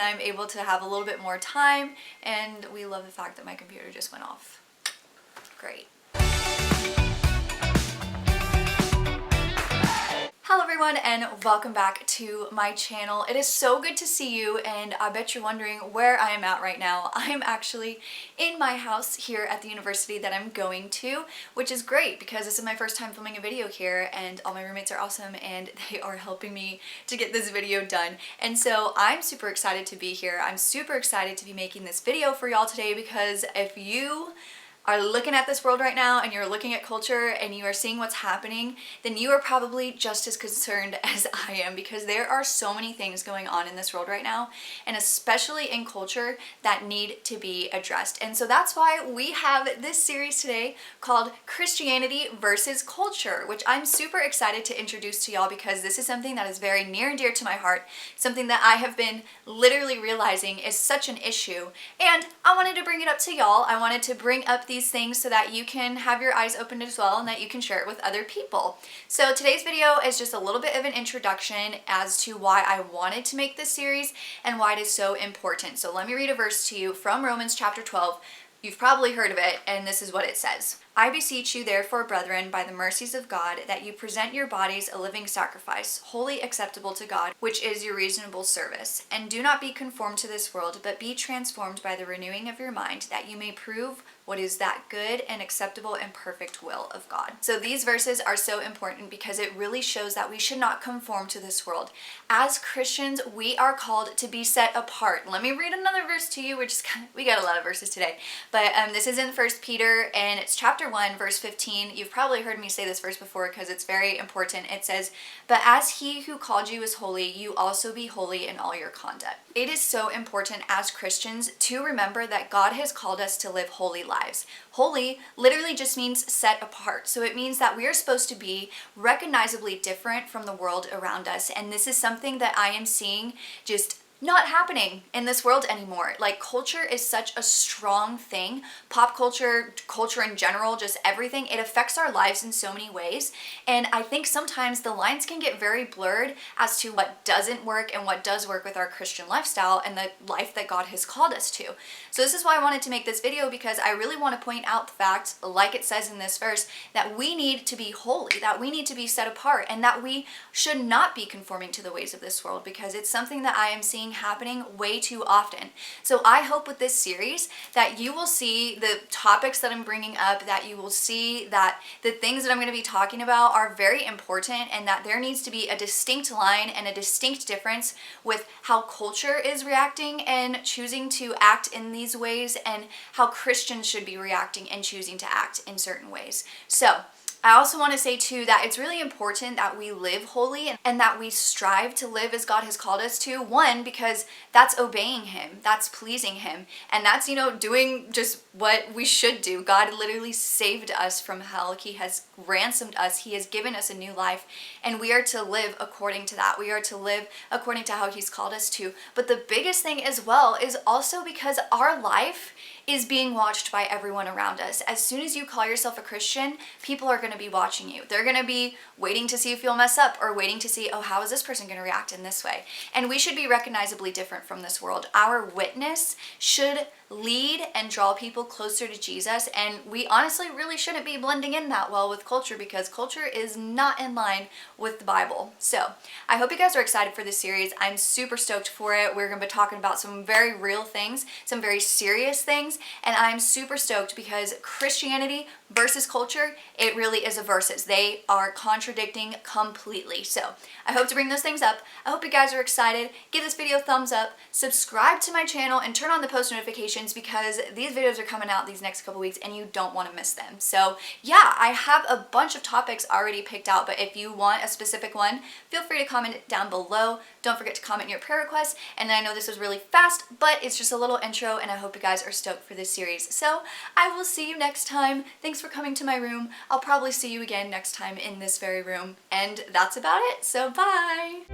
and I'm able to have a little bit more time, and we love the fact that my computer just went off. Great. Hello everyone and welcome back to my channel. It is so good to see you, and I bet you're wondering where I am at right now. I'm actually in my house here at the university that I'm going to, which is great because this is my first time filming a video here, and all my roommates are awesome and they are helping me to get this video done. And so I'm super excited to be here. I'm super excited to be making this video for y'all today, because if you are looking at this world right now and you're looking at culture and you are seeing what's happening, then you are probably just as concerned as I am, because there are so many things going on in this world right now, and especially in culture, that need to be addressed. And so that's why we have this series today called Christianity versus Culture, which I'm super excited to introduce to y'all, because this is something that is very near and dear to my heart, something that I have been literally realizing is such an issue, and I wanted to bring it up to y'all. I wanted to bring up these things so that you can have your eyes opened as well, and that you can share it with other people. So today's video is just a little bit of an introduction as to why I wanted to make this series and why it is so important. So let me read a verse to you from Romans chapter 12. You've probably heard of it, and this is what it says. I beseech you, therefore, brethren, by the mercies of God, that you present your bodies a living sacrifice, wholly acceptable to God, which is your reasonable service. And do not be conformed to this world, but be transformed by the renewing of your mind, that you may prove what is that good and acceptable and perfect will of God. So these verses are so important because it really shows that we should not conform to this world. As Christians, we are called to be set apart. Let me read another verse to you. We got a lot of verses today, but this is in 1 Peter, and it's chapter 1, verse 15. You've probably heard me say this verse before because it's very important. It says, "But as he who called you is holy, you also be holy in all your conduct." It is so important as Christians to remember that God has called us to live holy lives. Holy literally just means set apart. So it means that we are supposed to be recognizably different from the world around us. And this is something that I am seeing just not happening in this world anymore. Like, culture is such a strong thing. Pop culture, culture in general, just everything, it affects our lives in so many ways. And I think sometimes the lines can get very blurred as to what doesn't work and what does work with our Christian lifestyle and the life that God has called us to. So this is why I wanted to make this video, because I really want to point out the fact, like it says in this verse, that we need to be holy, that we need to be set apart, and that we should not be conforming to the ways of this world, because it's something that I am seeing happening way too often. So I hope with this series that you will see the topics that I'm bringing up, that you will see that the things that I'm going to be talking about are very important, and that there needs to be a distinct line and a distinct difference with how culture is reacting and choosing to act in these ways, and how Christians should be reacting and choosing to act in certain ways. So I also want to say too that it's really important that we live holy and that we strive to live as God has called us to. One, because that's obeying Him, that's pleasing Him, and that's, doing just what we should do. God literally saved us from hell. He has ransomed us. He has given us a new life, and we are to live according to that. We are to live according to how He's called us to. But the biggest thing as well is also because our life is being watched by everyone around us. As soon as you call yourself a Christian, people are going to be watching you. They're going to be waiting to see if you'll mess up, or waiting to see, oh, how is this person going to react in this way? And we should be recognizably different from this world. Our witness should lead and draw people closer to Jesus, and we honestly really shouldn't be blending in that well with culture, because culture is not in line with the Bible. So I hope you guys are excited for this series. I'm super stoked for it. We're going to be talking about some very real things, some very serious things, and I'm super stoked because Christianity versus culture, it really is a versus. They are contradicting completely. So I hope to bring those things up. I hope you guys are excited. Give this video a thumbs up, subscribe to my channel, and turn on the post notifications, because these videos are coming out these next couple weeks and you don't want to miss them. So yeah, I have a bunch of topics already picked out, but if you want a specific one, feel free to comment it down below. Don't forget to comment your prayer requests. And I know this was really fast, but it's just a little intro, and I hope you guys are stoked for this series. So I will see you next time. Thanks for coming to my room. I'll probably see you again next time in this very room. And that's about it. So bye!